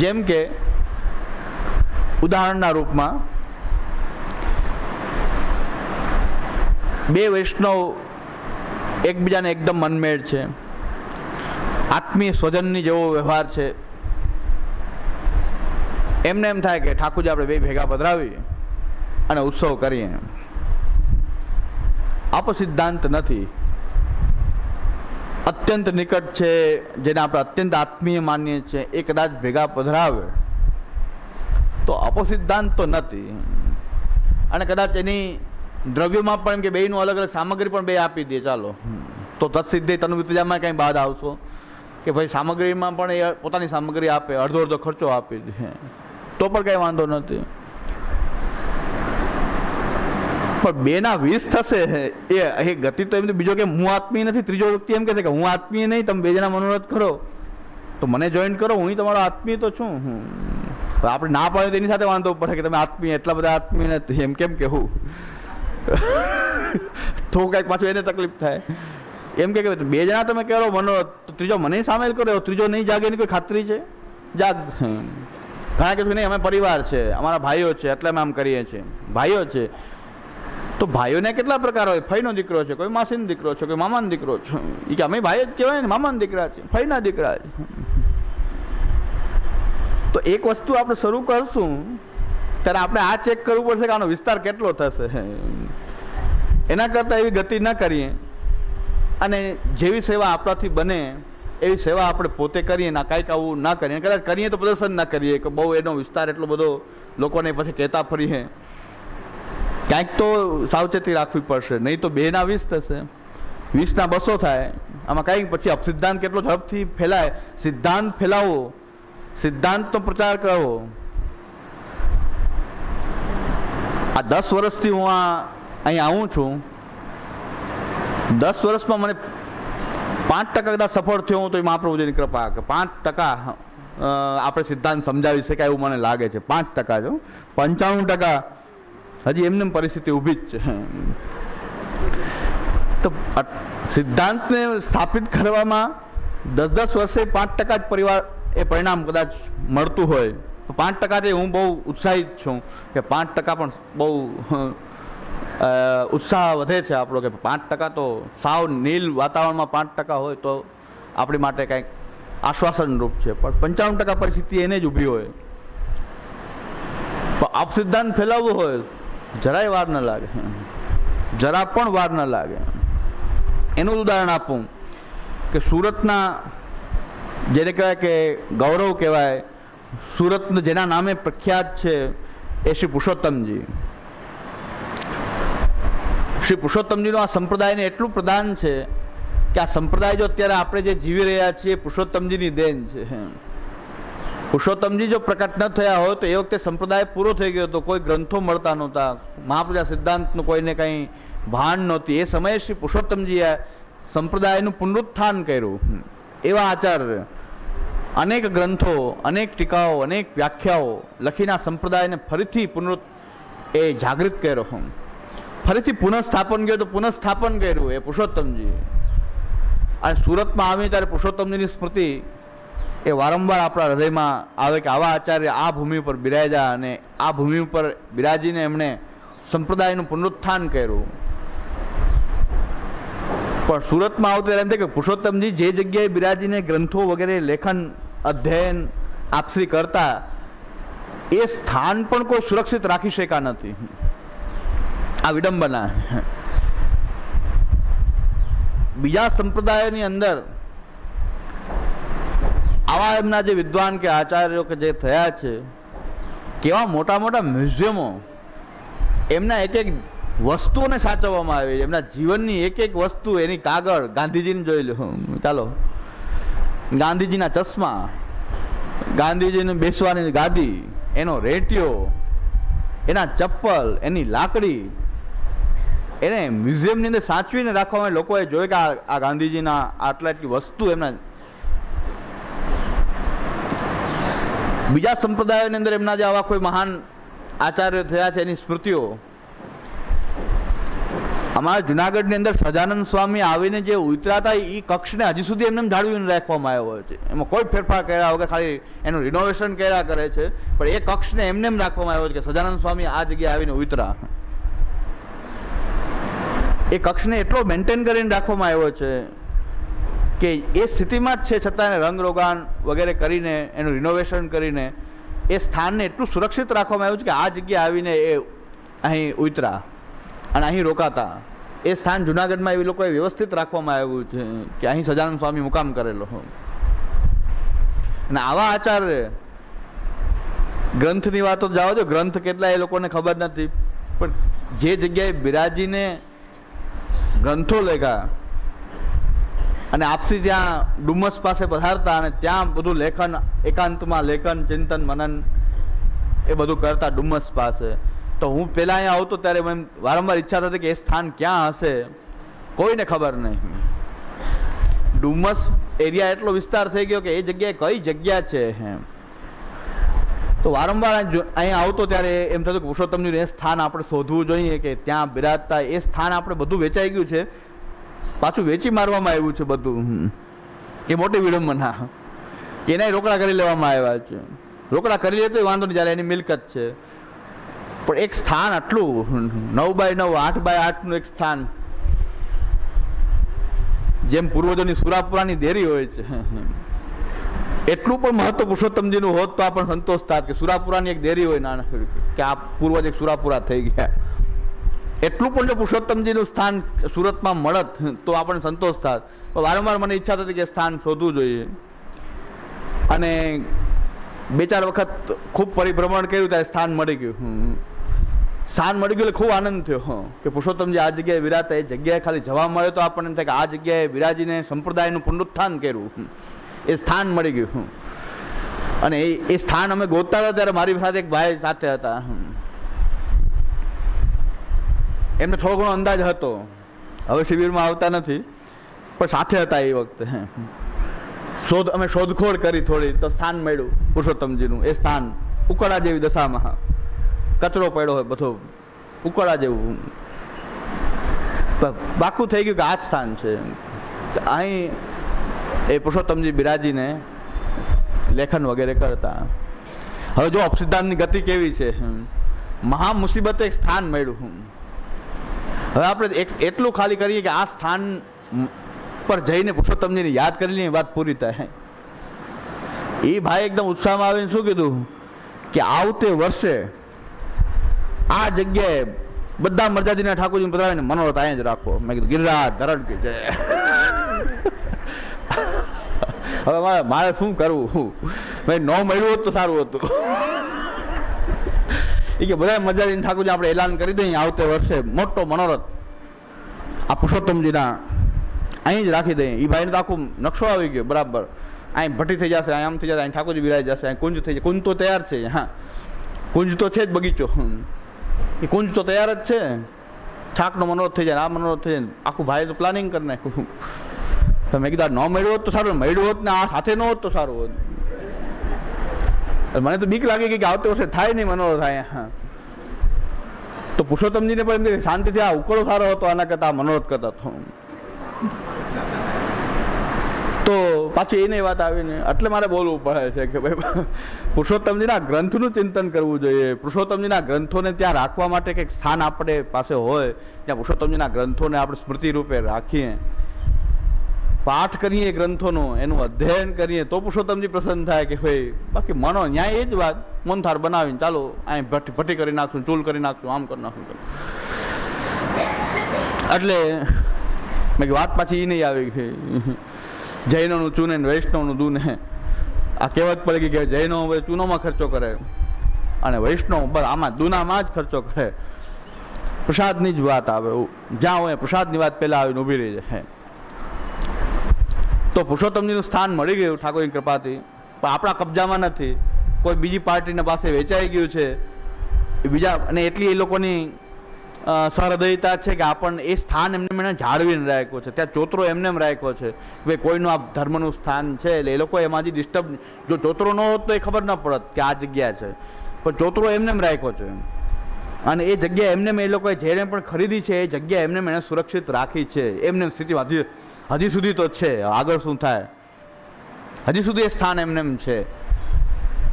જેમ કે ઉદાહરણના રૂપમાં બે વૈષ્ણવ એકબીજાને એકદમ મનમેળ છે, આત્મીય સ્વજનની જેવો વ્યવહાર છે. એમને એમ થાય કે ઠાકોરજી આપણે બે ભેગા પધરાવીએ અને ઉત્સવ કરીએ. આપો સિદ્ધાંત નથી. અત્યંત નિકટ છે, જેને આપણે અત્યંત આત્મીય માનીએ છીએ, એ કદાચ ભેગા પધરાવે તો આપો સિદ્ધાંત તો નથી. અને કદાચ એની દ્રવ્યોમાં પણ એમ કે બેયનું અલગ અલગ સામગ્રી પણ બે આપી દે, ચાલો તો તત્સિદ્ધિ તનુવિત્યામાં કંઈ બાદ આવશો કે ભાઈ સામગ્રીમાં પણ એ પોતાની સામગ્રી આપે, અડધો અડધો ખર્ચો આપી દે તો પણ કંઈ વાંધો નથી. પણ 2 ના 20 થશે એ ગતિ તો એમ બીજો કે હું આત્મીય નથી, ત્રીજો વ્યક્તિ એમ કહે છે કે હું આત્મીય નહીં, તમે 2 જણા મનોરથ કરો તો મને જોઈન કરો, હું તમારો આત્મીય તો છું. આપણે ના પાડે તો એની સાથે વાંધો પડે કે તમે આત્મીય, એટલા બધા આત્મીય નથી એમ કેમ કહેવું તો કંઈક પાછું એને તકલીફ થાય. એમ કે 2 જણા તમે કરો મનોરથ તો ત્રીજો મને સામેલ કરો, ત્રીજો નહીં જાગે એની કોઈ ખાતરી છે? જાગ. ઘણા કે નહીં અમે પરિવાર છે, અમારા ભાઈઓ છે એટલે અમે આમ કરીએ છીએ. ભાઈઓ છે તો ભાઈઓને કેટલા પ્રકાર હોય? ફઈનો દીકરો છે, કોઈ માસીનો દીકરો છે, કોઈ મામાનો દીકરો છે. એ કે અમે ભાઈ જ કહેવાય ને, મામાના દીકરા છે, ફઈના દીકરા છે. તો એક વસ્તુ આપણે શરૂ કરશું ત્યારે આપણે આ ચેક કરવું પડશે કે આનો વિસ્તાર કેટલો થશે. એના કરતાં એવી ગતિ ન કરીએ અને જેવી સેવા આપણાથી બને એવી સેવા આપણે પોતે કરીએ, ના કાંઈક આવું ના કરીએ. કદાચ કરીએ તો પ્રદર્શન ના કરીએ કે બહુ એનો વિસ્તાર એટલો બધો લોકોને પછી કહેતા ફરીએ. ક્યાંક તો સાવચેતી રાખવી પડશે, નહીં તો 2 ના 20 થશે, 20 ના 200 થાય. આમાં કાંઈ પછી અપસિદ્ધાંત કેટલો ઝડપથી ફેલાય. સિદ્ધાંત ફેલાવો, સિદ્ધાંતનો પ્રચાર કરવો. આ 10 વર્ષથી હું અહીં આવું છું, 10 વર્ષમાં મને 5% કદાચ સફળ થયો હું તો એ મહાપ્રભુજીની કૃપા કે 5% આપણે સિદ્ધાંત સમજાવી શકાય એવું મને લાગે છે. 5% જો 95% હજી એમને પરિસ્થિતિ ઊભી જ છે. તો સિદ્ધાંતને સ્થાપિત કરવામાં 10 વર્ષે 5% જ પરિણામ કદાચ મળતું હોય તો 5%થી હું બહુ ઉત્સાહિત છું કે 5% પણ બહુ ઉત્સાહ વધે છે આપણો કે 5% તો સાવ નીલ વાતાવરણમાં 5% હોય તો આપણી માટે કંઈક આશ્વાસનરૂપ છે. પણ 95% પરિસ્થિતિ એને જ ઊભી હોય. પણ આપ સિદ્ધાંત ફેલાવવું હોય જરાય વાર ન લાગે, જરા પણ વાર ન લાગે. એનું ઉદાહરણ આપું કે સુરતના જેને કહેવાય કે ગૌરવ કહેવાય, સુરત જેના નામે પ્રખ્યાત છે એ શ્રી પુરુષોત્તમજી. શ્રી પુરુષોત્તમજીનો આ સંપ્રદાયને એટલું પ્રદાન છે કે આ સંપ્રદાય જો અત્યારે આપણે જે જીવી રહ્યા છીએ પુરુષોત્તમજીની દેન છે. પુરુષોત્તમજી જો પ્રકટ ન થયા હોય તો એ વખતે સંપ્રદાય પૂરો થઈ ગયો હતો. કોઈ ગ્રંથો મળતા નહોતા, મહાપ્રજા સિદ્ધાંતનું કોઈને કંઈ ભાન નહોતી. એ સમયે શ્રી પુરુષોત્તમજીએ સંપ્રદાયનું પુનરુત્થાન કર્યું. એવા આચાર્ય અનેક ગ્રંથો, અનેક ટીકાઓ, અનેક વ્યાખ્યાઓ લખીને સંપ્રદાયને ફરીથી એ જાગૃત કર્યો, ફરીથી પુનઃસ્થાપન કર્યું. તો પુનઃસ્થાપન કર્યું એ પુરુષોત્તમજી. અને સુરતમાં આવી ત્યારે પુરુષોત્તમજીની સ્મૃતિ એ વારંવાર આપણા હૃદયમાં આવે કે આવા આચાર્ય આ ભૂમિ ઉપર બિરાજ્યા અને આ ભૂમિ ઉપર બિરાજીને એમણે સંપ્રદાયનું પુનરુત્થાન કર્યું. પણ સુરતમાં આવતું એમ થાય કે પુરુષોત્તમજી જે જગ્યાએ બિરાજીને ગ્રંથો વગેરે લેખન અધ્યયન આપશ્રી કરતા એ સ્થાન પણ કોઈ સુરક્ષિત રાખી શક્યા નથી. આ વિડંબના. બીજા સંપ્રદાયોની અંદર આવા એમના જે વિદ્વાન કે આચાર્યો કે જે થયા છે, કેવા મોટા મોટા મ્યુઝિયમો એમના એક એક વસ્તુઓને સાચવવામાં આવે છે. એમના જીવનની એક એક વસ્તુ, એની કાગળ, ગાંધીજીને જોઈ લો, ચાલો, ગાંધીજીના ચશ્મા, ગાંધીજીને બેસવાની ગાદી, એનો રેટિયો, એના ચપ્પલ, એની લાકડી, એને મ્યુઝિયમની અંદર સાચવીને રાખવામાં લોકોએ જોયું કે આ ગાંધીજીના આટલા એટલી વસ્તુ એમના. બીજા સંપ્રદાયોની અંદર એમના જે આવા કોઈ મહાન આચાર્ય થયા છે એની સ્મૃતિઓ અમારા જુનાગઢની અંદર સહજાનંદ સ્વામી આવીને જે ઉતર્યા હતા એ કક્ષને હજી સુધી એમને જાળવીને રાખવામાં આવ્યો છે. એમાં કોઈ ફેરફાર કર્યા વગર ખાલી એનું રિનોવેશન કર્યા કરે છે, પણ એ કક્ષને એમને રાખવામાં આવ્યો છે કે સહજાનંદ સ્વામી આ જગ્યાએ આવીને ઉતરા. એ કક્ષને એટલો મેન્ટેન કરીને રાખવામાં આવ્યો છે કે એ સ્થિતિમાં જ છે, છતાં એને રંગરોગાન વગેરે કરીને એનું રિનોવેશન કરીને એ સ્થાનને એટલું સુરક્ષિત રાખવામાં આવ્યું છે કે આ જગ્યાએ આવીને એ અહીં ઉતરા અને અહીં રોકાતા. એ સ્થાન જુનાગઢમાં એવી લોકોએ વ્યવસ્થિત રાખવામાં આવ્યું છે કે અહીં સહજાનંદ સ્વામી મુકામ કરેલો. અને આવા આચાર્ય ગ્રંથની વાતો જવા દો, ગ્રંથ કેટલા એ લોકોને ખબર નથી, પણ જે જગ્યાએ બિરાજીને ગ્રંથો લેખા અને આપસી ત્યાં ડુમસ પાસે પધારતા અને ત્યાં બધું લેખન, એકાંતમાં લેખન, ચિંતન, મનન એ બધું કરતા ડુમસ પાસે. તો હું પહેલાં અહીંયા આવતો ત્યારે મને વારંવાર ઈચ્છા થતી કે એ સ્થાન ક્યાં હશે, કોઈને ખબર નહીં. ડુમસ એરિયા એટલો વિસ્તાર થઈ ગયો કે એ જગ્યાએ કઈ જગ્યા છે તો વારંવાર અહીંયા આવતો ત્યારે એમ થતું કે પુરુષોત્તમજીનું એ સ્થાન આપણે શોધવું જોઈએ કે ત્યાં બિરાજતા. એ સ્થાન આપણે બધું વેચાઈ ગયું છે, પાછું વેચી મારવામાં આવ્યું છે બધું. એ મોટી વિડંબના કે એના રોકડા કરી લેવામાં આવ્યા છે. રોકડા કરી લે તો વાંધો નહીં, જ્યારે એની મિલકત છે, પણ એક સ્થાન આટલું 9x9, 8x8નું એક સ્થાન, જેમ પૂર્વજોની સુરાપુરાની દેરી હોય છે એટલું પણ મહત્વ પુરુષોત્તમજીનું હોત તો આપણને સંતોષ થાત કે સુરાપુરાની એક દેરી હોય નાના કે આ પૂર્વજ એક સુરાપુરા થઈ ગયા. એટલું પણ જો પુરુષોત્તમજીનું સ્થાન સુરતમાં મળત તો આપણને સંતોષ થાત. વારંવાર મને ઈચ્છા થતી કે સ્થાન શોધવું જોઈએ. અને 2-4 વખત ખૂબ પરિભ્રમણ કર્યું ત્યારે સ્થાન મળી ગયું. સ્થાન મળી ગયું એટલે ખૂબ આનંદ થયો કે પુરુષોત્તમજી આ જગ્યાએ વિરાજતા. એ જગ્યાએ ખાલી જવા મળે તો આપણને એમ થાય કે આ જગ્યાએ વિરાજીને સંપ્રદાયનું પુનરુત્થાન કર્યું, એ સ્થાન મળી ગયું. અને એ સ્થાન અમે ગોતતા હતા ત્યારે મારી સાથે એક ભાઈ સાથે હતા. એમને થોડો ઘણો અંદાજ હતો, હવે શિબિરમાં આવતા નથી, પણ સાથે હતા એ વખતે. અમે શોધખોળ કરી થોડી તો સ્થાન મળ્યું પુરુષોત્તમજીનું. એ સ્થાન ઉકળા જેવી દશામાં, કચરો પડ્યો હોય બધો ઉકળા જેવું, બાકું થઈ ગયું કે આ જ સ્થાન છે. અહીં એ પુરુષોત્તમજી બિરાજીને લેખન વગેરે કરતા. હવે જો અપસિદ્ધાંતની ગતિ કેવી છે, મહા મુસીબતે એક સ્થાન મળ્યું. હવે આપણે એટલું ખાલી કરીએ કે આ સ્થાન પર જઈને પુરુષોત્તમજીને યાદ કરી લઈએ, વાત પૂરી થાય. એ ભાઈ એકદમ ઉત્સાહમાં આવીને શું કીધું કે આવતે વર્ષે આ જગ્યાએ બધા મરજાદીના ઠાકોરજીને પધરાવીને મનોરથ અહીંયા જ રાખો. મેં કીધું ગિરિરાજ ધરણ કે જય. હવે મારે શું કરવું, ભાઈ ન મળ્યું હોત તો સારું હતું. એ કે બધા મરજાદીના ઠાકોરજી આપણે એલાન કરી દઈએ આવતે વર્ષે મોટો મનોરથ આ પુરુષોત્તમજીના અહીં જ રાખી દઈએ. એ ભાઈને તો આખું નકશો આવી ગયો બરાબર. અહીં ભઠ્ઠી થઈ જશે, અહીં આમ થઈ જશે, અહીં ઠાકોરજી બિરાઈ જશે, અહીં કુંજ થઈ જાય. કુંજ તો તૈયાર છે, હા કુંજ તો છે જ, બગીચો એ કુંજ તો તૈયાર જ છે. છાકનો મનોરથ થઈ જાય, આ મનોરથ થઈ જાય, આખું ભાઈ તો પ્લાનિંગ કરી નાખ્યું. તો મેં કીધું ન મળ્યું હોત તો સારું, મળ્યું હોત ને આ સાથે ન હોત તો સારું હોત. મને તો બીક લાગી ગઈ કે આવતે વર્ષે થાય નહીં મનોરથ થાય. હા તો પુરુષોત્તમજીને પણ એમ શાંતિથી આ ઉકળો સારો હતો આના કરતા મનોરથ કરતા હતો. તો પાછી એની વાત આવીને એટલે મારે બોલવું પડે છે કે ભાઈ પુરુષોત્તમજીના ગ્રંથનું ચિંતન કરવું જોઈએ. પુરુષોત્તમજીના ગ્રંથોને ત્યાં રાખવા માટે કંઈક સ્થાન આપણે પાસે હોય, ત્યાં પુરુષોત્તમજીના ગ્રંથોને આપણે સ્મૃતિ રૂપે રાખીએ, પાઠ કરીએ ગ્રંથોનો, એનું અધ્યયન કરીએ તો પુરુષોત્તમજી પ્રસન્ન થાય કે ભાઈ. બાકી મનો ન્યાય એ જ વાત, મોનથાર બનાવીને ચાલો અહીં ભઠ્ઠી કરી નાખશું, ચૂલ કરી નાખશું, આમ કરી નાખશું. એટલે મેં વાત પાછી એ નહીં આવી ગઈ જૈનોનું ચૂને ને વૈષ્ણવનું દૂને. આ કહેવત પડી ગઈ કે જૈનો ચૂનોમાં ખર્ચો કરે અને વૈષ્ણવ બસ આમાં દૂનામાં જ ખર્ચો કરે. પ્રસાદની જ વાત આવે, જ્યાં હોય પ્રસાદની વાત પહેલાં આવીને ઊભી રહી જાય. તો પુરુષોત્તમજીનું સ્થાન મળી ગયું ઠાકોરની કૃપાથી, પણ આપણા કબજામાં નથી, કોઈ બીજી પાર્ટીના પાસે વેચાઈ ગયું છે બીજા. અને એટલી એ લોકોની સહૃદયતા છે કે આપણને એ સ્થાન એમને જાળવીને રાખ્યો છે. ત્યાં ચોતરો એમને રાખ્યો છે ભાઈ કોઈનું આ ધર્મનું સ્થાન છે, એટલે એ લોકો એમાંથી ડિસ્ટર્બ, જો ચોતરો ન હોત તો એ ખબર ન પડત કે આ જગ્યા છે, પણ ચોતરો એમને રાખ્યો છે. અને એ જગ્યા એમને એ લોકોએ જેને પણ ખરીદી છે એ જગ્યા એમને એને સુરક્ષિત રાખી છે. એમને સ્થિતિ હજી સુધી તો છે, આગળ શું થાય હજી સુધી એ સ્થાન એમને છે.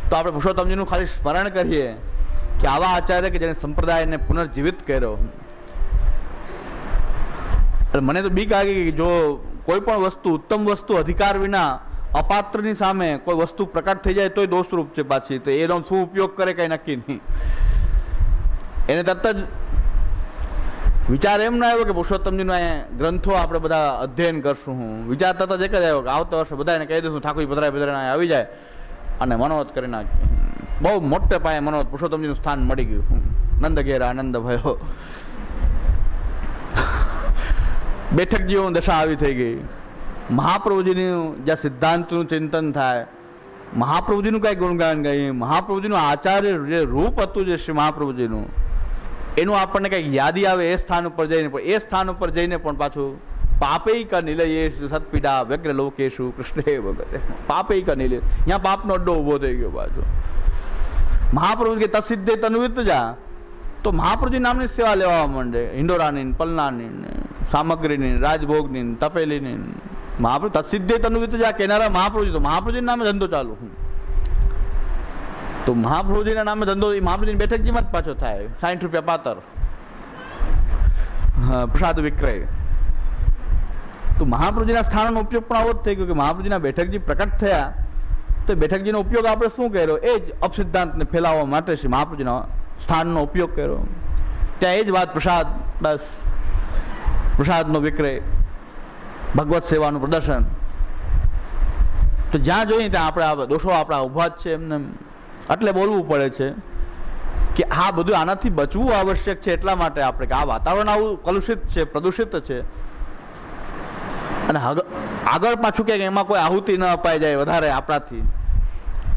તો આપણે પુરુષોત્તમજીનું ખાલી સ્મરણ કરીએ કે આવા આચાર્ય કે જેને સંપ્રદાયને પુનર્જીવિત કર્યો. મને તો બીક લાગી કે જો કોઈ પણ વસ્તુ ઉત્તમ વસ્તુ અધિકાર વિના અપાત્રની સામે કોઈ વસ્તુ પ્રકટ થઈ જાય તોય દોષરૂપ છે પાછી, તો એનો શું ઉપયોગ કરે કઈ નક્કી નહીં. એને તરત જ વિચાર એમ ના આવ્યો કે પુરુષોત્તમજીનો ગ્રંથો આપણે બધા અધ્યયન કરશું. હું વિચાર તરત જ એક જ આવ્યો કે આવતા વર્ષે બધા એને કહી દઈશું ઠાકોર પધરાય આવી જાય અને મનોરથ કરી નાખીએ. બહુ મોટે પાયે મનોરથ પુરુષોત્તમજીનું સ્થાન મળી ગયું. નંદ ઘેર આનંદ ભયો, બેઠક જેવું દશા આવી થઈ ગઈ. મહાપ્રભુજીનું જ્યાં સિદ્ધાંતનું ચિંતન થાય, મહાપ્રભુજીનું કઈ ગુણગાન ગાઈએ, મહાપ્રભુજીનું આચાર્ય જે રૂપ હતું જે શ્રી મહાપ્રભુજીનું એનું આપણને કંઈક યાદી આવે એ સ્થાન ઉપર જઈને, પણ એ સ્થાન ઉપર જઈને પણ પાછું પાપૈક નિલયેશુ સત્પીડા વ્યગ્ર લોકેશુ કૃષ્ણ ભગતે. પાપૈક નિલય, અહીંયા પાપનો અડ્ડો ઊભો થઈ ગયો પાછો. મહાપ્રભુ કે તસિદ્ધે તન્વિત જા, તો મહાપ્રભુજી નામની સેવા લેવા માંડે. હિંડોરાની, પલનાની, સામગ્રીની, રાજભોગની, તપેલીની. મહાપ્રભુ તસિદ્ધે તન્વિત જા કેનારા મહાપ્રભુજી, તો મહાપ્રભુજી નામે ધંધો ચાલુ. તો મહાપ્રભુજીના નામે ધંધો મહાપ્રભુજીની બેઠકજીમાં જ પાછો થાય. 60 રૂપિયા પાતર પ્રસાદ વિક્રય. તો મહાપ્રભુજીના સ્થાનનો ઉપયોગ પણ આવો જ થઈ ગયો કે મહાપ્રભુજીના બેઠકજી પ્રકટ થયા તો બેઠકજીનો ઉપયોગ આપણે શું કર્યો? એ જ અપસિદ્ધાંતને ફેલાવવા માટે શ્રી મહાપ્રભુજીના સ્થાનનો ઉપયોગ કર્યો. ત્યાં એ જ વાત પ્રસાદ, બસ પ્રસાદનો વિક્રય, ભગવત સેવાનું પ્રદર્શન. તો જ્યાં જોઈએ ત્યાં આપણે દોષો આપણા ઊભા જ છે એમને. એટલે બોલવું પડે છે કે આ બધું આનાથી બચવું આવશ્યક છે. એટલા માટે આપણે કે આ વાતાવરણ આવું કલુષિત છે, પ્રદૂષિત છે, અને આગળ પાછું ક્યાંક એમાં કોઈ આહુતિ ન અપાઈ જાય વધારે આપણાથી,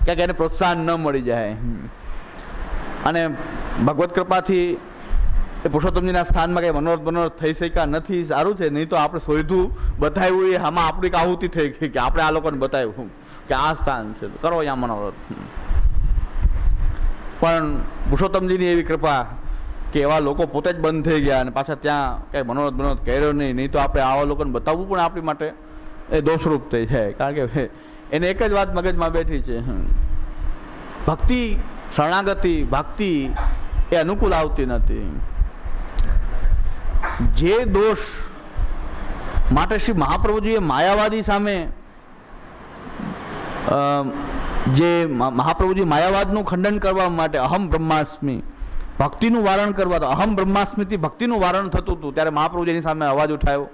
ક્યાંક એને પ્રોત્સાહન ન મળી જાય. અને ભગવત કૃપાથી એ પુરુષોત્તમજીના સ્થાનમાં કંઈ મનોરથ થઈ શક્યા નથી. સારું છે, નહીં તો આપણે સોયધું બતાવ્યું એ આમાં આપણી આહુતિ થઈ ગઈ કે આપણે આ લોકોને બતાવ્યું કે આ સ્થાન છે, કરો અહીંયા મનોરથ. પણ પુરુષોત્તમજીની એવી કૃપા કે એવા લોકો પોતે જ બંધ થઈ ગયા અને પાછા ત્યાં કંઈ મનોરથ કર્યો નહીં તો આપણે આવા લોકોને બતાવવું પણ આપણી માટે એ દોષરૂપ થઈ જાય. કારણ કે એને એક જ વાત મગજમાં બેઠી છે, ભક્તિ, શરણાગતિ, ભક્તિ એ અનુકૂળ આવતી નથી. જે દોષ માટે શ્રી મહાપ્રભુજીએ માયાવાદી સામે જે મહાપ્રભુજી માયાવાદનું ખંડન કરવા માટે અહમ બ્રહ્માસ્મિ, ભક્તિનું વારણ કરવા, તો અહમ બ્રહ્માસ્મિથી ભક્તિનું વારણ થતું હતું ત્યારે મહાપ્રભુજીની સામે અવાજ ઉઠાવ્યો.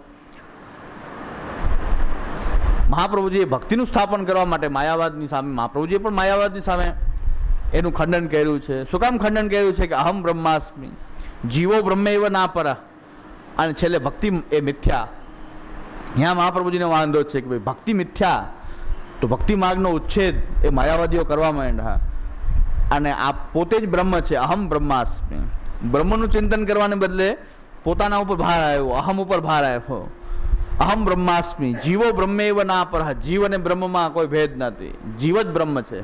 મહાપ્રભુજીએ ભક્તિનું સ્થાપન કરવા માટે માયાવાદની સામે, મહાપ્રભુજીએ પણ માયાવાદની સામે એનું ખંડન કર્યું છે. શું કામ ખંડન કર્યું છે? કે અહમ બ્રહ્માસ્મિ, જીવો બ્રહ્મૈવ ના પર, અને છેલ્લે ભક્તિ એ મિથ્યા. ત્યાં મહાપ્રભુજીને વાંધો છે કે ભાઈ ભક્તિ મિથ્યા, તો ભક્તિ માર્ગનો ઉચ્છેદ એ માયાવાદીઓ કરવા માંડ્યા. અને આ પોતે જ બ્રહ્મ છે, અહમ બ્રહ્માસ્મિ. બ્રહ્મનું ચિંતન કરવાને બદલે પોતાના ઉપર ભાર આવ્યો, અહમ ઉપર ભાર આવ્યો. અહમ બ્રહ્માસ્મિ, જીવો બ્રહ્મૈવ ના પર, જીવ અને બ્રહ્મમાં કોઈ ભેદ નથી, જીવ જ બ્રહ્મ છે.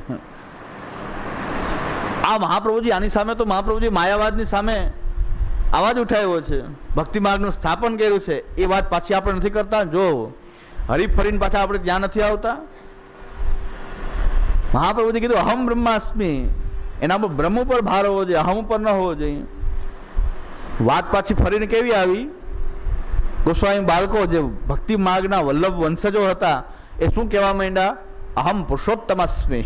આ મહાપ્રભુજી આની સામે તો મહાપ્રભુજી માયાવાદની સામે અવાજ ઉઠાવ્યો છે, ભક્તિ માર્ગનું સ્થાપન કર્યું છે. એ વાત પાછી આપણે નથી કરતા. જો હરીફરીને પાછા આપણે ત્યાં નથી આવતા. મહાપ્રભુજી કીધું અહમ બ્રહ્માસ્મિ, એના પર બ્રહ્મ ઉપર ભાર હોવો જોઈએ, અહમ ઉપર ન હોવો જોઈએ. વાત પાછી ફરીને કેવી આવી? ગોસ્વામી બાળકો જે ભક્તિ માર્ગના વલ્લભ વંશજો હતા એ શું કહેવા માંડ્યા? અહમ પુરુષોત્તમસ્મિ.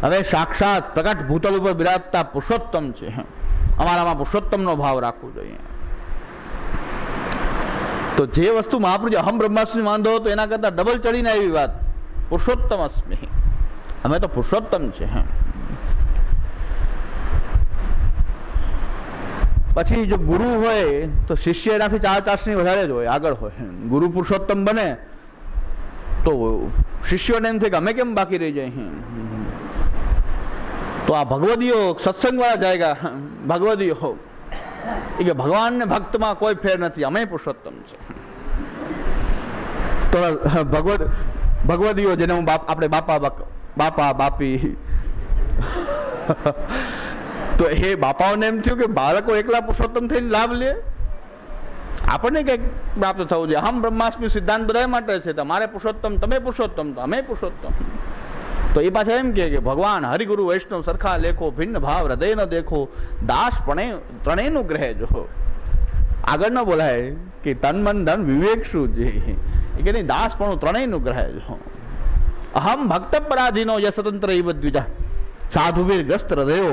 હવે સાક્ષાત પ્રકટ ભૂતલ ઉપર બિરાજતા પુરુષોત્તમ છે, અમારામાં પુરુષોત્તમનો ભાવ રાખવો જોઈએ. તો જે વસ્તુ મહાપ્રભુજી અહમ બ્રહ્માસ્મિ વાંધો હતો એના કરતા ડબલ ચડીને આવી વાત પુરુષોત્તમ અસ્મિ, અમે તો પુરુષોત્તમ છે. પછી જો ગુરુ હોય તો શિષ્ય એનાથી 4 ચાસની વધારે જ હોય, આગળ હોય. ગુરુ પુરુષોત્તમ બને તો શિષ્યોને એમ થાય કે અમે કેમ બાકી રહી જાય. તો આ ભગવદીઓ સત્સંગ વાળા જાયગા, ભગવદીઓ એ કે ભગવાનને ભક્તમાં કોઈ ફેર નથી, અમે પુરુષોત્તમ છે. તો ભગવદીઓ જેને હું આપણે બાપા બાપી તો એ બાપાઓને એમ થયું કે બાળકો એકલા પુરુષોત્તમ થઈને લાભ લે, આપણને કંઈક પ્રાપ્ત થવું જોઈએ. હમ બ્રહ્માસ્મિ સિદ્ધાંત બધા માટે છે. તમારે પુરુષોત્તમ, તમે પુરુષોત્તમ, અમે પુરુષોત્તમ. તો એ પાછા એમ કે ભગવાન હરિગુરુ વૈષ્ણવ સરખા લેખો, ભિન્ન ભાવ હૃદય ન દેખો, દાસ પણ ત્રણેયનું ગ્રહે જો. આગળ ન બોલાય કે તન મન ધન વિવેક શું છે, એ કે નહીં, દાસ પણ ત્રણેયનું ગ્રહે જો. અહમ ભક્ત પરાધીનો ય સ્વતંત્ર ઇવ દ્વિજા, સાધુવીર ગ્રસ્ત હૃદયો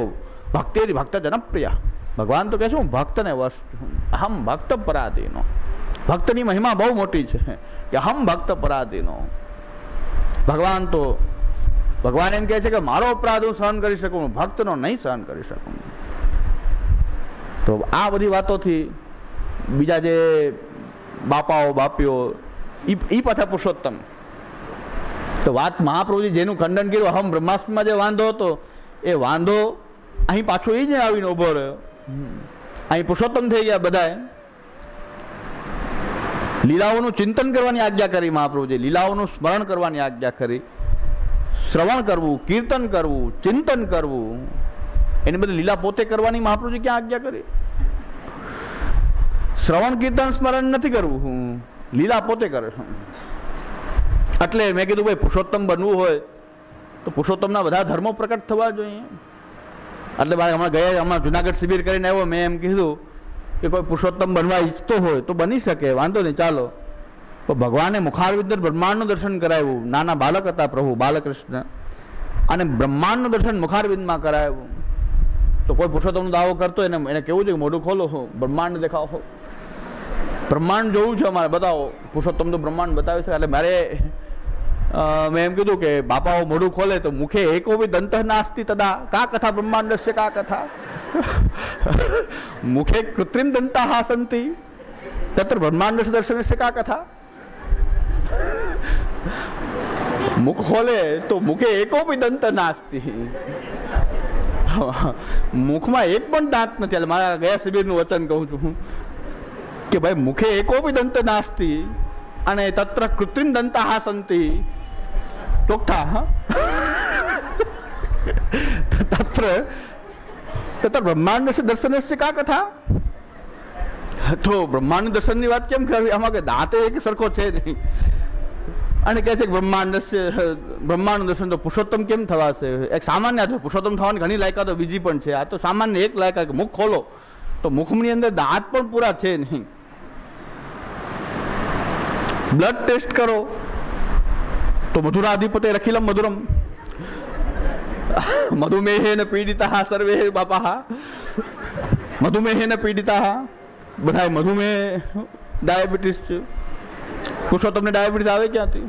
ભક્તિ ભક્ત જનપ્રિયા. ભગવાન તો કહે છે હું ભક્તને વશ છું. અહમ ભક્ત પરાધીનો. ભક્તની મહિમા બહુ મોટી છે કે અહમ ભક્ત પરાધીનો. ભગવાન એમ કહે છે કે મારો અપરાધ હું સહન કરી શકું, ભક્તનો નહીં સહન કરી શકું. તો આ બધી વાતોથી બીજા જે બાપાઓ બાપીઓ ઈ પાછા પુરુષોત્તમ. તો વાત મહાપ્રભુજી જેનું ખંડન કર્યું અહમ બ્રહ્માસ્મિમાં જે વાંધો હતો, એ વાંધો અહીં પાછો એ જ આવીને ઉભો રહ્યો. અહીં પુરુષોત્તમ થઈ ગયા બધાએ. લીલાઓનું ચિંતન કરવાની આજ્ઞા કરી મહાપ્રભુજી, લીલાઓનું સ્મરણ કરવાની આજ્ઞા કરી. શ્રવણ કરવું, કીર્તન કરવું, ચિંતન કરવું, એની બધી લીલા પોતે કરવાની મહાપ્રભુજી ક્યાં આજ્ઞા કરી? શ્રવણ કીર્તન સ્મરણ નથી કરવું, લીલા પોતે કરે. એટલે મેં કીધું ભાઈ પુરુષોત્તમ બનવું હોય તો પુરુષોત્તમના બધા ધર્મો પ્રકટ થવા જોઈએ. એટલે ભાઈ હમણાં જુનાગઢ શિબિર કરીને આવ્યો, મેં એમ કીધું કે કોઈ પુરુષોત્તમ બનવા ઈચ્છતો હોય તો બની શકે, વાંધો નહીં, ચાલો. તો ભગવાને મુખારવિંદર બ્રહ્માંડનું દર્શન કરાવ્યું. નાના બાલક હતા પ્રભુ બાલકૃષ્ણ, અને બ્રહ્માંડનું દર્શન મુખારવિંદમાં કરાવ્યું. તો કોઈ પુરુષોત્તમનો દાવો કરતો એને કેવું છે કે મોઢું ખોલો, બ્રહ્માંડ દેખાવો, બ્રહ્માંડ જોવું છે અમારે, બતાવો. પુરુષોત્તમ તો બ્રહ્માંડ બતાવે છે. એટલે મારે મેં એમ કીધું કે બાપાઓ મોઢું ખોલે તો મુખે એકો ભી દંત નાસ્તિ તદા કા કથા બ્રહ્માંડસ્ય કા કથા, મુખે કૃત્રિમ દંતાઃ સન્તિ તત્ર બ્રહ્માંડસ્ય દર્શનસ્ય કા કથા. મુખ ખોલે તો મુખે એકો ભી દંત નાસ્તિ, મુખમાં એક પણ દાંત નથી. એટલે મારા ગયા શિબિરનું વચન કહું છું કે ભાઈ મુખે એકો ભી દંત નાસ્તિ અને તત્ર કૃત્રિમ દંતાઃ સન્તિ, ચોખ્ઠા તત્ર બ્રહ્માંડ દર્શનસ્ય કા કથા. તો બ્રહ્માંડ દર્શનની વાત કેમ કરવી? આમાં કે દાંતે એક સરખો છે નહીં. અને કહે છે કે બ્રહ્માંડ દર્શન તો પુરુષોત્તમ કેમ થવાશે? એક સામાન્ય છે, પુરુષોત્તમ થવાની ઘણી લાયકાતો બીજી પણ છે. આ તો સામાન્ય એક લાયકાત, મુખ ખોલો તો મુખની અંદર દાંત પણ પૂરા છે નહીં. બ્લડ ટેસ્ટ કરો તો મધુરાધિપતે રખિલમ મધુરમ, મધુમેહેન પીડિતા સર્વે બાપા, મધુમેહેન પીડિતા, બધા મધુમેહ ડાયાબિટીસ છે. પુરુષોત્તમને ડાયાબિટીસ આવે ક્યાંથી?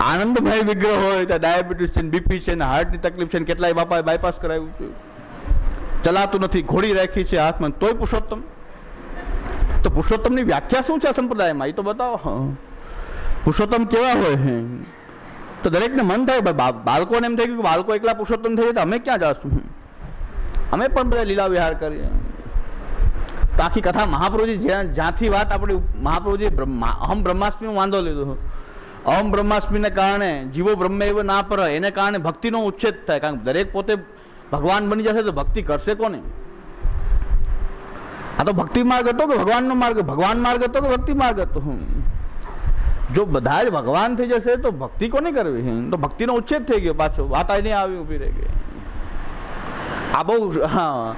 આનંદભાઈ વિગ્રહ હોય ત્યાં ડાયાબિટીસ છે, બીપી છે, હાર્ટની તકલીફ છે, કેટલાય બાપાએ બાયપાસ કરાવ્યું છે, ચલાતું નથી, ઘોડી રાખી છે હાથમાં, તોય પુરુષોત્તમ. તો પુરુષોત્તમની વ્યાખ્યા શું છે આ સંપ્રદાયમાં? એ તો બતાવો. પુરુષોત્તમ કેવા હોય? તો દરેકને મન થાય, બાળકોને એમ થઈ ગયું કે બાળકો એકલા પુરુષોત્તમ થઈ જાય તો અમે ક્યાં જશું? અમે પણ બધા લીલા વિહાર કરીએ. તો આખી કથા મહાપ્રભુજી જ્યાંથી વાત આપણી મહાપ્રભુજી અહમ બ્રહ્માસ્મિનો વાંધો લીધો. અહમ બ્રહ્માસ્મિને કારણે જીવો બ્રહ્મ એવ ના પર, એને કારણે ભક્તિનો ઉચ્છેદ થાય. કારણ કે દરેક પોતે ભગવાન બની જશે તો ભક્તિ કરશે કોને? આ તો ભક્તિ માર્ગ હતો કે ભગવાનનો માર્ગ? ભગવાન માર્ગ હતો કે ભક્તિ માર્ગ હતો? જો બધા જ ભગવાન થઈ જશે તો ભક્તિ કોને કરવી? તો ભક્તિનો ઉચ્છેદ થઈ ગયો પાછો, વાત નહીં આવી, ઊભી રહી ગઈ. આ બહુ, હા,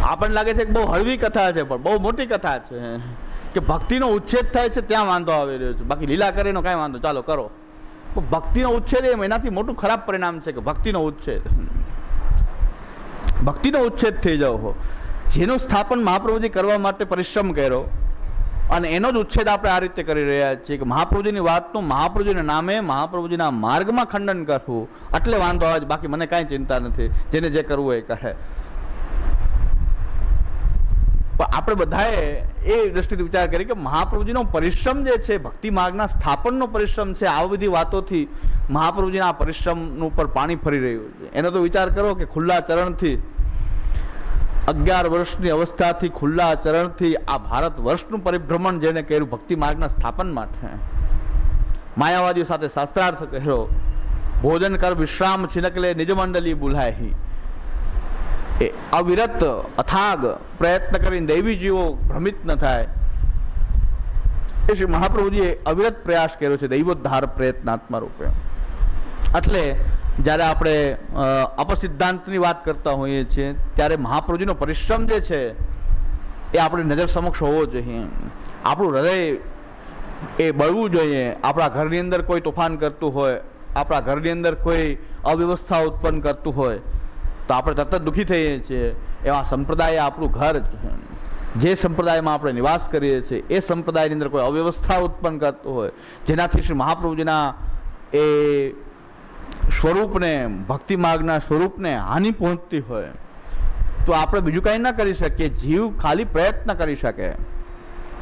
આપણને લાગે છે કે બહુ હળવી કથા છે, પણ બહુ મોટી કથા છે કે ભક્તિનો ઉચ્છેદ થાય છે ત્યાં વાંધો આવી રહ્યો છે. બાકી લીલા કરીને કાંઈ વાંધો, ચાલો કરો. ભક્તિનો ઉચ્છેદ એનાથી મોટું ખરાબ પરિણામ છે કે ભક્તિનો ઉચ્છેદ થઈ જાવ. જેનું સ્થાપન મહાપ્રભુજી કરવા માટે પરિશ્રમ કર્યો અને એનો જ ઉચ્છેદ આપણે આ રીતે કરી રહ્યા છીએ કે મહાપ્રભુજીની વાતનું મહાપ્રભુજીના નામે મહાપ્રભુજીના માર્ગમાં ખંડન કરવું, એટલે વાંધો આવે. બાકી મને કાંઈ ચિંતા નથી, જેને જે કરવું એ કહે. પણ આપણે બધાએ એ દ્રષ્ટિથી વિચાર કરી કે મહાપ્રભુજીનો પરિશ્રમ જે છે, ભક્તિ માર્ગના સ્થાપનનો પરિશ્રમ છે, આ બધી વાતોથી મહાપ્રભુજીના આ પરિશ્રમનું ઉપર પાણી ફરી રહ્યું છે. એનો તો વિચાર કરો કે ખુલ્લા ચરણથી 11 વર્ષની અવસ્થાથી ખુલ્લા ચરણથી આ ભારત વર્ષનું પરિભ્રમણ જેને કર્યું ભક્તિ માર્ગના સ્થાપન માટે, માયાવાદીઓ સાથે શાસ્ત્રાર્થ કર્યો, ભોજન કર વિશ્રામ છિનકલે નિજ મંડલી બુલાહી, એ અવિરત અથાગ પ્રયત્ન કરીને દૈવી જીવો ભ્રમિત ન થાય એ શ્રી મહાપ્રભુજીએ અવિરત પ્રયાસ કર્યો છે દૈવોદ્ધાર પ્રયત્નાત્મા રૂપે. એટલે જ્યારે આપણે અપસિદ્ધાંતની વાત કરતા હોઈએ છીએ ત્યારે મહાપ્રભુજીનો પરિશ્રમ જે છે એ આપણી નજર સમક્ષ હોવો જોઈએ. આપણું હૃદય એ બળવું જોઈએ. આપણા ઘરની અંદર કોઈ તોફાન કરતું હોય, આપણા ઘરની અંદર કોઈ અવ્યવસ્થા ઉત્પન્ન કરતું હોય તો આપણે તરત દુઃખી થઈએ છીએ. એવા સંપ્રદાય આપણું ઘર છે. જે સંપ્રદાયમાં આપણે નિવાસ કરીએ છીએ એ સંપ્રદાયની અંદર કોઈ અવ્યવસ્થા ઉત્પન્ન કરતું હોય જેનાથી શ્રી મહાપ્રભુજીના એ સ્વરૂપને, ભક્તિ માર્ગના સ્વરૂપને હાનિ પહોંચતી હોય તો આપણે બીજું કંઈ ન કરી શકીએ. જીવ ખાલી પ્રયત્ન કરી શકે.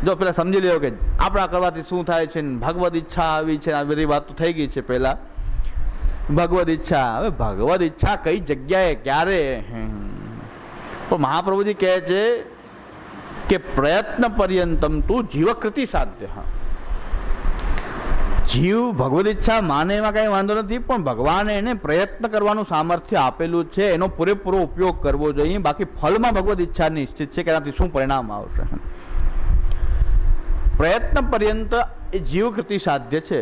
જો પેલા સમજી લ્યો કે આપણા કરવાથી શું થાય છે, ભગવદ ઈચ્છા આવી છે, આ બધી વાત તો થઈ ગઈ છે પહેલા. ભગવદ ઈચ્છા, હવે ભગવદ ઈચ્છા કઈ જગ્યાએ ક્યારે? પણ મહાપ્રભુજી કહે છે કે પ્રયત્ન પર્યંતમ તું જીવકૃતિ સાધ્ય. જીવ ભગવદ ઈચ્છા માને એમાં કઈ વાંધો નથી, પણ ભગવાને એને પ્રયત્ન કરવાનું સામર્થ્ય આપેલું છે, એનો પૂરેપૂરો ઉપયોગ કરવો જોઈએ. બાકી ફળમાં ભગવદ ઈચ્છા નિશ્ચિત છે કે એનાથી શું પરિણામ આવશે. પ્રયત્ન પર્યંત એ જીવકૃતિ સાધ્ય છે.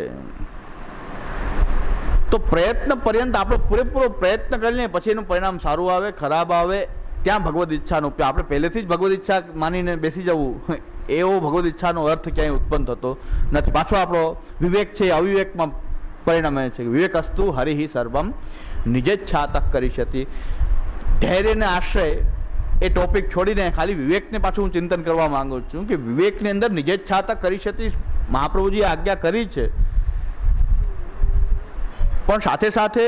તો પ્રયત્ન પર્યંત આપણે પૂરેપૂરો પ્રયત્ન કરીને પછી એનું પરિણામ સારું આવે ખરાબ આવે ત્યાં ભગવદ ઈચ્છાનો ઉપયોગ. આપણે પહેલેથી જ ભગવદ ઈચ્છા માનીને બેસી જવું એવો ભગવદ ઈચ્છાનો અર્થ ક્યાંય ઉત્પન્ન થતો નથી. પાછો આપણો વિવેક છે અવિવેકમાં પરિણમે છે. વિવેક અસ્તુ હરિ સર્વમ નિજેચ્છાતઃ કરીષ્યતિ. ધૈર્યને આશ્રય એ ટોપિક છોડીને ખાલી વિવેકને પાછું હું ચિંતન કરવા માંગુ છું કે વિવેકની અંદર નિજેચ્છાતઃ કરીષ્યતિ મહાપ્રભુજીએ આજ્ઞા કરી છે. પણ સાથે સાથે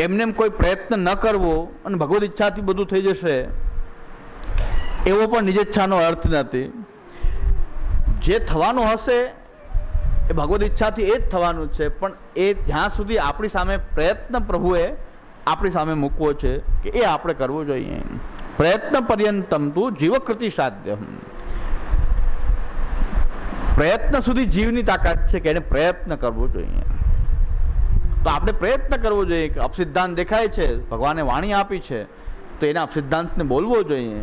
એમને કોઈ પ્રયત્ન ન કરવો અને ભગવદ ઈચ્છાથી બધું થઈ જશે એવો પણ નિજેચ્છાનો અર્થ નથી. જે થવાનું હશે એ ભગવદ ઈચ્છાથી એ જ થવાનું છે. પણ એ જ્યાં સુધી આપણી સામે પ્રયત્ન પ્રભુએ આપણી સામે મૂકવો છે કે એ આપણે કરવું જોઈએ. પ્રયત્ન પર્યંતમ તું જીવકૃતિ સાધ્ય. પ્રયત્ન સુધી જીવની તાકાત છે કે એને પ્રયત્ન કરવો જોઈએ. તો આપણે પ્રયત્ન કરવો જોઈએ કે અપસિદ્ધાંત દેખાય છે, ભગવાને વાણી આપી છે તો એના અપસિદ્ધાંતને બોલવો જોઈએ.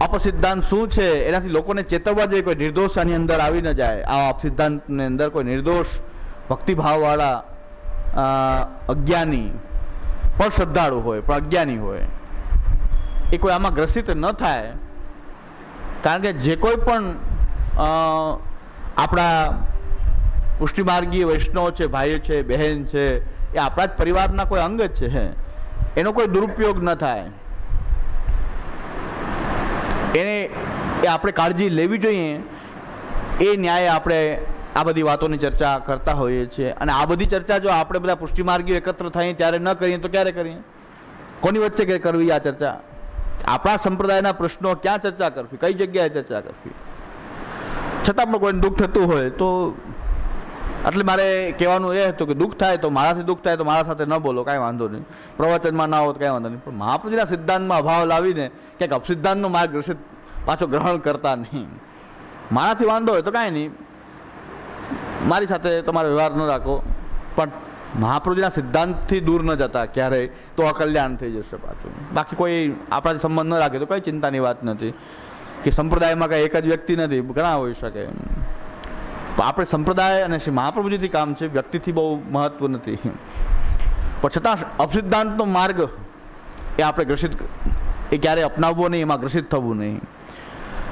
અપસિદ્ધાંત શું છે એનાથી લોકોને ચેતવવા જોઈએ. કોઈ નિર્દોષ આની અંદર આવી ન જાય. આ અપસિદ્ધાંતની અંદર કોઈ નિર્દોષ ભક્તિભાવવાળા અજ્ઞાની પણ શ્રદ્ધાળુ હોય પણ અજ્ઞાની હોય એ કોઈ આમાં ગ્રસિત ન થાય. કારણ કે જે કોઈ પણ આપણા પુષ્ટિમાર્ગી વૈષ્ણવ છે, ભાઈ છે, બહેન છે, એ આપણા જ પરિવારના કોઈ અંગ જ છે. એનો કોઈ દુરુપયોગ ન થાય એને એ આપણે કાળજી લેવી જોઈએ. એ ન્યાય આપણે આ બધી વાતોની ચર્ચા કરતા હોઈએ છીએ. અને આ બધી ચર્ચા જો આપણે બધા પુષ્ટિમાર્ગીઓ એકત્ર થઈએ ત્યારે ન કરીએ તો ક્યારે કરીએ? કોની વચ્ચે કરવી આ ચર્ચા? આપણા સંપ્રદાયના પ્રશ્નો ક્યાં ચર્ચા કરવી, કઈ જગ્યાએ ચર્ચા કરવી? છતાં પણ કોઈને દુઃખ થતું હોય તો એટલે મારે કહેવાનું એ હતું કે દુઃખ થાય તો મારાથી દુઃખ થાય તો મારા સાથે ન બોલો, કાંઈ વાંધો નહીં. પ્રવચનમાં ના હો તો કાંઈ વાંધો નહીં. પણ મહાપ્રભુજીના સિદ્ધાંતમાં અભાવ લાવીને ક્યાંક અપસિદ્ધાંતનો માર્ગ પાછો ગ્રહણ કરતા નહીં. મારાથી વાંધો હોય તો કાંઈ નહીં, મારી સાથે તમારો વ્યવહાર ન રાખો, પણ મહાપ્રભુજીના સિદ્ધાંતથી દૂર ન જતા ક્યારેય તો અકલ્યાણ થઈ જશે પાછું. બાકી કોઈ આપણાથી સંબંધ ન રાખે તો કંઈ ચિંતાની વાત નથી. કે સંપ્રદાયમાં કાંઈ એક જ વ્યક્તિ નથી, ઘણા હોઈ શકે. આપણે સંપ્રદાય અને શ્રી મહાપ્રભુજીથી કામ છે, વ્યક્તિથી બહુ મહત્વ નથી. પણ છતાં અપસિદ્ધાંતનો માર્ગ એ આપણે ગ્રસિત એ ક્યારે અપનાવવો નહીં, એમાં ગ્રસિત થવું નહીં.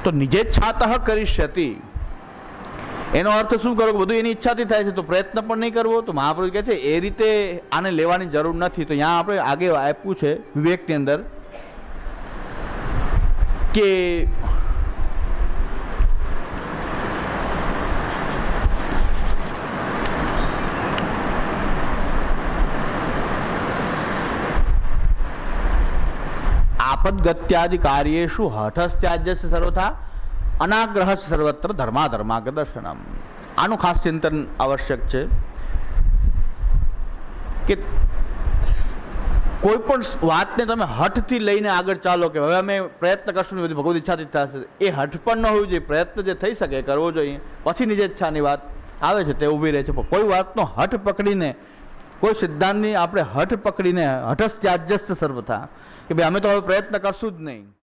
તો નિજેચ્છાતઃ કરીષ્યતિ એનો અર્થ શું કરો? બધું એની ઈચ્છાથી થાય છે તો પ્રયત્ન પણ નહીં કરવો. તો મહાપ્રભુ કહે છે એ રીતે આને લેવાની જરૂર નથી. તો અહીંયા આપણે આગે આપ્યું છે વિવેકની અંદર કે આપદગત્યાદિ કાર્યેષુ હઠસ્ત્યાજ્યસ્ય સર્વથા અનાગ્રહ સર્વત્ર ધર્માધર્માગ દર્શનમ. આનું ખાસ ચિંતન આવશ્યક છે કે કોઈ પણ વાતને તમે હઠથી લઈને આગળ ચાલો કે હવે અમે પ્રયત્ન કરશું ને બધી ભગવદ ઈચ્છાથી થશે, એ હઠ પણ ન હોવું જોઈએ. પ્રયત્ન જે થઈ શકે કરવો જોઈએ. પછી નિજ ઈચ્છાની વાત આવે છે તે ઊભી રહે છે. પણ કોઈ વાતનો હઠ પકડીને કોઈ સિદ્ધાંતની આપણે હઠ પકડીને હઠસ ત્યાજ્યસ્ત સર્વથા કે ભાઈ અમે તો હવે પ્રયત્ન કરશું જ નહીં,